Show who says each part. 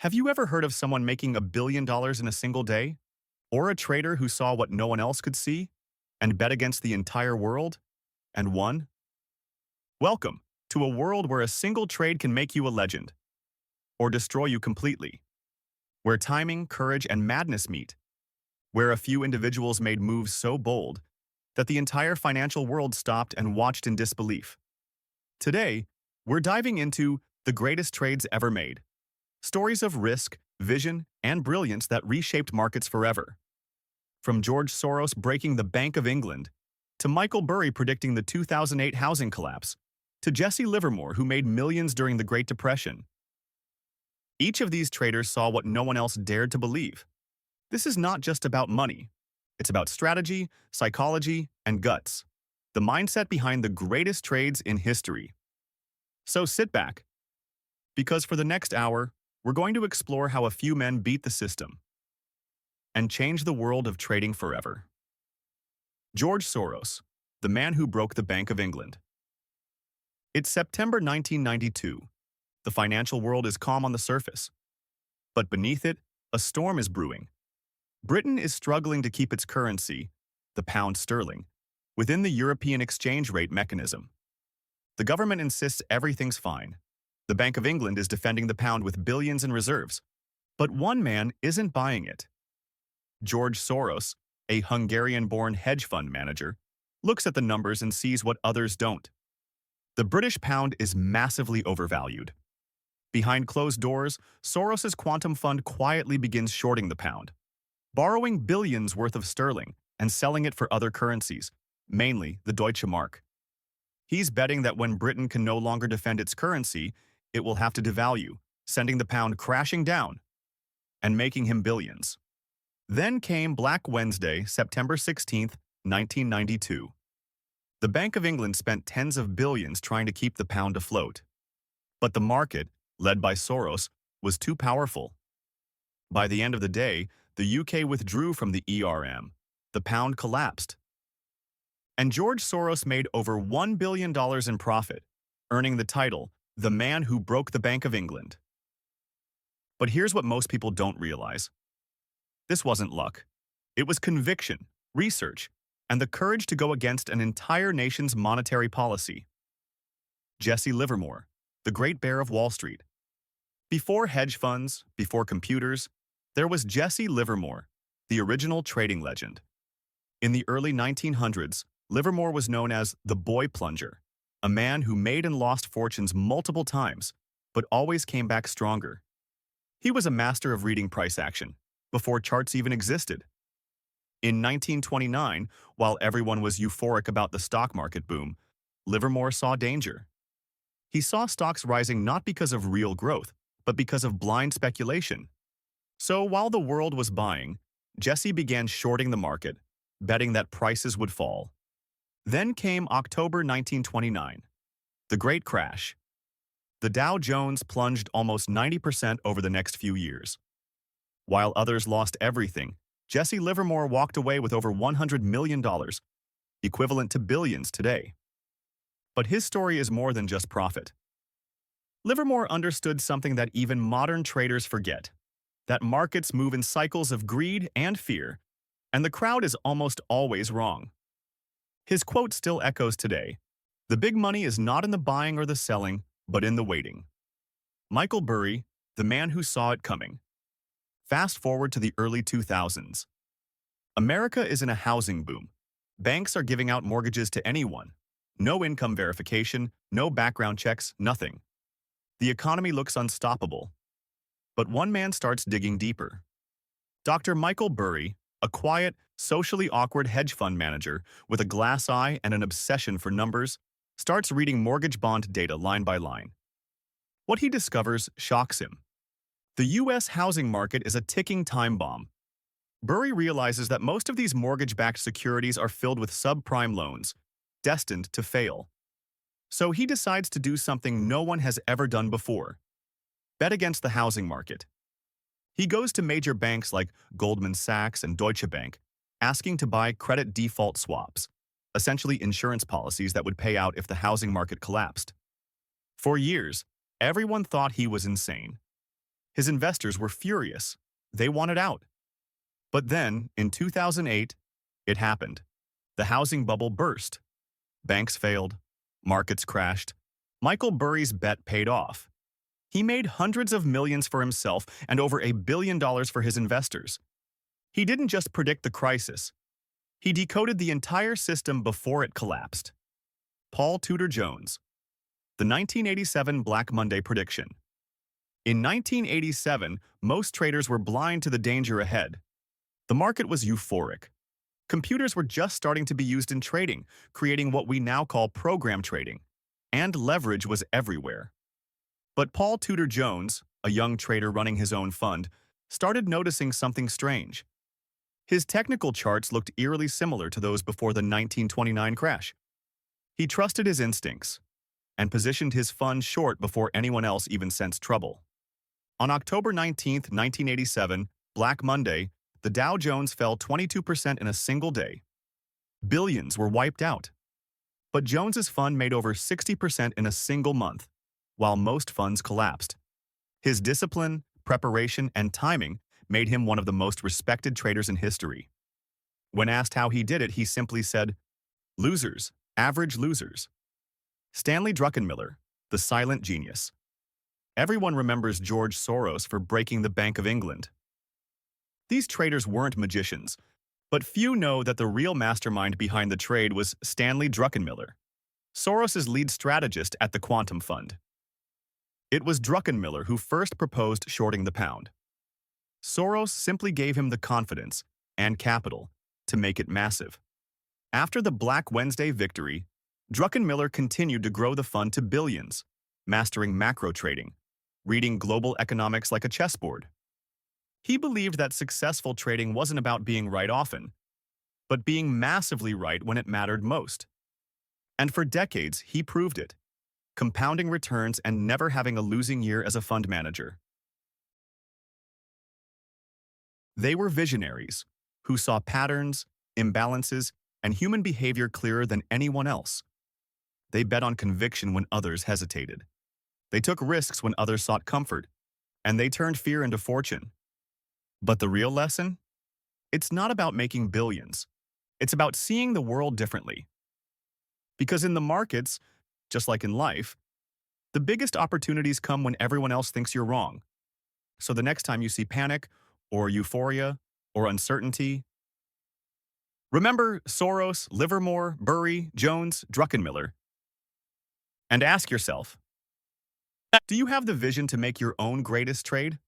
Speaker 1: Have you ever heard of someone making $1 billion in a single day? Or a trader who saw what no one else could see and bet against the entire world and won? Welcome to a world where a single trade can make you a legend or destroy you completely, where timing, courage, and madness meet, where a few individuals made moves so bold that the entire financial world stopped and watched in disbelief. Today, we're diving into the greatest trades ever made. Stories of risk, vision, and brilliance that reshaped markets forever. From George Soros breaking the Bank of England, to Michael Burry predicting the 2008 housing collapse, to Jesse Livermore who made millions during the Great Depression. Each of these traders saw what no one else dared to believe. This is not just about money. It's about strategy, psychology, and guts. The mindset behind the greatest trades in history. So sit back, because for the next hour, we're going to explore how a few men beat the system and change the world of trading forever. George Soros, the man who broke the Bank of England. It's September 1992. The financial world is calm on the surface, but beneath it, a storm is brewing. Britain is struggling to keep its currency, the pound sterling, within the European exchange rate mechanism. The government insists everything's fine. The Bank of England is defending the pound with billions in reserves. But one man isn't buying it. George Soros, a Hungarian-born hedge fund manager, looks at the numbers and sees what others don't. The British pound is massively overvalued. Behind closed doors, Soros's quantum fund quietly begins shorting the pound, borrowing billions worth of sterling and selling it for other currencies, mainly the Deutsche Mark. He's betting that when Britain can no longer defend its currency, it will have to devalue, sending the pound crashing down and making him billions. Then came Black Wednesday, September 16, 1992. The Bank of England spent tens of billions trying to keep the pound afloat. But the market, led by Soros, was too powerful. By the end of the day, the UK withdrew from the ERM. The pound collapsed. And George Soros made over $1 billion in profit, earning the title, the man who broke the Bank of England. But here's what most people don't realize. This wasn't luck. It was conviction, research, and the courage to go against an entire nation's monetary policy. Jesse Livermore, the great bear of Wall Street. Before hedge funds, before computers, there was Jesse Livermore, the original trading legend. In the early 1900s, Livermore was known as the boy plunger, a man who made and lost fortunes multiple times, but always came back stronger. He was a master of reading price action, before charts even existed. In 1929, while everyone was euphoric about the stock market boom, Livermore saw danger. He saw stocks rising not because of real growth, but because of blind speculation. So while the world was buying, Jesse began shorting the market, betting that prices would fall. Then came October 1929, the Great Crash. The Dow Jones plunged almost 90% over the next few years. While others lost everything, Jesse Livermore walked away with over $100 million, equivalent to billions today. But his story is more than just profit. Livermore understood something that even modern traders forget, that markets move in cycles of greed and fear, and the crowd is almost always wrong. His quote still echoes today, "The big money is not in the buying or the selling, but in the waiting." Michael Burry, the man who saw it coming. Fast forward to the early 2000s. America is in a housing boom. Banks are giving out mortgages to anyone. No income verification, no background checks, nothing. The economy looks unstoppable. But one man starts digging deeper. Dr. Michael Burry, a quiet, socially awkward hedge fund manager with a glass eye and an obsession for numbers, starts reading mortgage bond data line by line. What he discovers shocks him. The U.S. housing market is a ticking time bomb. Burry realizes that most of these mortgage-backed securities are filled with subprime loans, destined to fail. So he decides to do something no one has ever done before: bet against the housing market. He goes to major banks like Goldman Sachs and Deutsche Bank, asking to buy credit default swaps, essentially insurance policies that would pay out if the housing market collapsed. For years, everyone thought he was insane. His investors were furious. They wanted out. But then, in 2008, it happened. The housing bubble burst. Banks failed. Markets crashed. Michael Burry's bet paid off. He made hundreds of millions for himself and over $1 billion for his investors. He didn't just predict the crisis. He decoded the entire system before it collapsed. Paul Tudor Jones. The 1987 Black Monday prediction. In 1987, most traders were blind to the danger ahead. The market was euphoric. Computers were just starting to be used in trading, creating what we now call program trading. And leverage was everywhere. But Paul Tudor Jones, a young trader running his own fund, started noticing something strange. His technical charts looked eerily similar to those before the 1929 crash. He trusted his instincts and positioned his fund short before anyone else even sensed trouble. On October 19, 1987, Black Monday, the Dow Jones fell 22% in a single day. Billions were wiped out. But Jones's fund made over 60% in a single month, while most funds collapsed. His discipline, preparation, and timing made him one of the most respected traders in history. When asked how he did it, he simply said, "Losers, average losers." Stanley Druckenmiller, the silent genius. Everyone remembers George Soros for breaking the Bank of England. These traders weren't magicians, but few know that the real mastermind behind the trade was Stanley Druckenmiller, Soros's lead strategist at the Quantum Fund. It was Druckenmiller who first proposed shorting the pound. Soros simply gave him the confidence and capital to make it massive. After the Black Wednesday victory, Druckenmiller continued to grow the fund to billions, mastering macro trading, reading global economics like a chessboard. He believed that successful trading wasn't about being right often, but being massively right when it mattered most. And for decades, he proved it, compounding returns and never having a losing year as a fund manager. They were visionaries who saw patterns, imbalances, and human behavior clearer than anyone else. They bet on conviction when others hesitated. They took risks when others sought comfort, and they turned fear into fortune. But the real lesson? It's not about making billions. It's about seeing the world differently. Because in the markets, just like in life, the biggest opportunities come when everyone else thinks you're wrong. So the next time you see panic, or euphoria, or uncertainty, remember Soros, Livermore, Burry, Jones, Druckenmiller, and ask yourself, do you have the vision to make your own greatest trade?